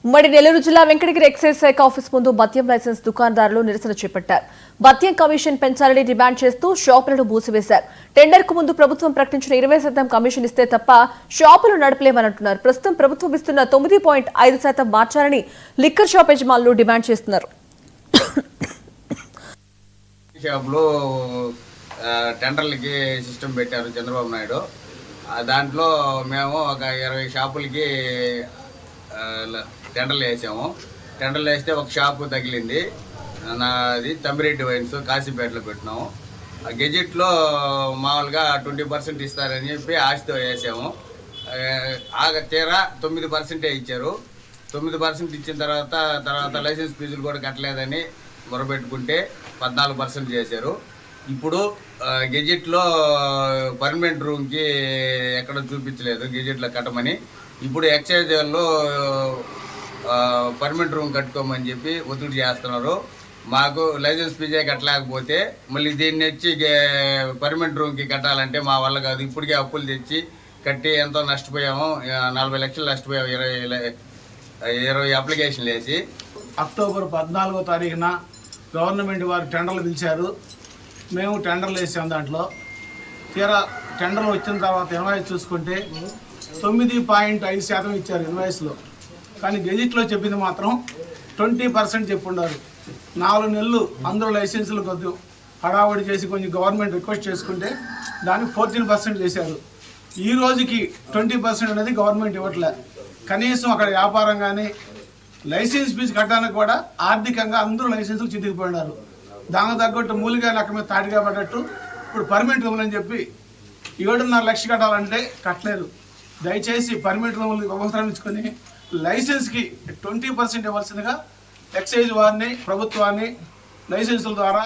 ఉమ్మడి నెల్లూరు జిల్లా వెంకటగిరి ఎక్సైజ్ శాఖ ఆఫీస్ ముందు మద్యం లైసెన్స్ దుకాణదారులు నిరసన చేపట్టారు. మద్యం కమిషన్ పెంచాలని డిమాండ్ చేస్తూ షాపులను మూసివేశారు. టెండర్కు ముందు ప్రభుత్వం ప్రకటించిన 20% కమిషన్ ఇస్తే తప్ప షాపులు నడపలేమనంటున్నారు. ప్రస్తుతం ప్రభుత్వం ఇస్తున్న 9.5% మార్చాలని లిక్కర్ షాప్ యజమానులు డిమాండ్ చేస్తున్నారు. టెండర్లకి సిస్టమ్ పెట్టారు చంద్రబాబు నాయుడు. దాంట్లో మేము ఒక 20 షాపులకి టెండర్లు వేసాము. టెండర్లు వేస్తే ఒక షాపు తగిలింది. నాది తమ్మిరెడ్డి వైన్స్ కాశీపేటలో పెట్టినాము. గెజెట్లో మామూలుగా 20% ఇస్తారని చెప్పి ఆశతో వేసాము. తీరా 9% ఇచ్చారు. 9% ఇచ్చిన తర్వాత లైసెన్స్ ఫీజులు కూడా కట్టలేదని మొరబెట్టుకుంటే 14% చేశారు. ఇప్పుడు గెజెట్లో పర్మనెంట్ రూమ్కి ఎక్కడ చూపించలేదు గెజెట్లో కట్టమని. ఇప్పుడు ఎక్సైజ్ వాళ్ళు పర్మనెంట్ రూమ్ కట్టుకోమని చెప్పి ఒత్తిడి చేస్తున్నారు. మాకు లైసెన్స్ ఫీజే కట్టలేకపోతే మళ్ళీ దీన్ని వచ్చి పర్మనెంట్ రూమ్కి కట్టాలంటే మా వల్ల కాదు. ఇప్పటికే అప్పులు తెచ్చి కట్టి ఎంతో నష్టపోయాము. 40 లక్షలు నష్టపోయాము. 20 అప్లికేషన్లు వేసి. అక్టోబర్ 14వ తారీఖున గవర్నమెంట్ వారు టెండర్లు పిలిచారు. మేము టెండర్లు వేసాము. దాంట్లో తీరా టెండర్లు వచ్చిన తర్వాత ఇన్వాయిస్ చూసుకుంటే 9.5% ఇచ్చారు ఇన్వాయిస్లో. కానీ గెజిట్లో చెప్పింది మాత్రం 20% చెప్పుండారు. 4 నెలలు అందరూ లైసెన్సులు కొద్ది హడావుడి చేసి కొంచెం గవర్నమెంట్ రిక్వెస్ట్ చేసుకుంటే దానికి 14% చేశారు. ఈ రోజుకి 20% అనేది గవర్నమెంట్ ఇవ్వట్లే. కనీసం అక్కడ వ్యాపారం కానీ లైసెన్స్ ఫీజు కట్టడానికి కూడా ఆర్థికంగా అందరూ లైసెన్సులు చితికిపోయినారు. దానికి తగ్గట్టు మూలిగా లెక్క మీద తాటిగా పడ్డట్టు ఇప్పుడు పర్మనెంట్ రూములు అని చెప్పి 7.5 లక్షలు కట్టాలంటే కట్టలేరు. దయచేసి పర్మనెంట్ రూములు అవసరం ఇచ్చుకొని లైసెన్స్కి 20% ఇవ్వాల్సిందిగా ఎక్సైజ్ వారిని ప్రభుత్వాన్ని లైసెన్సుల ద్వారా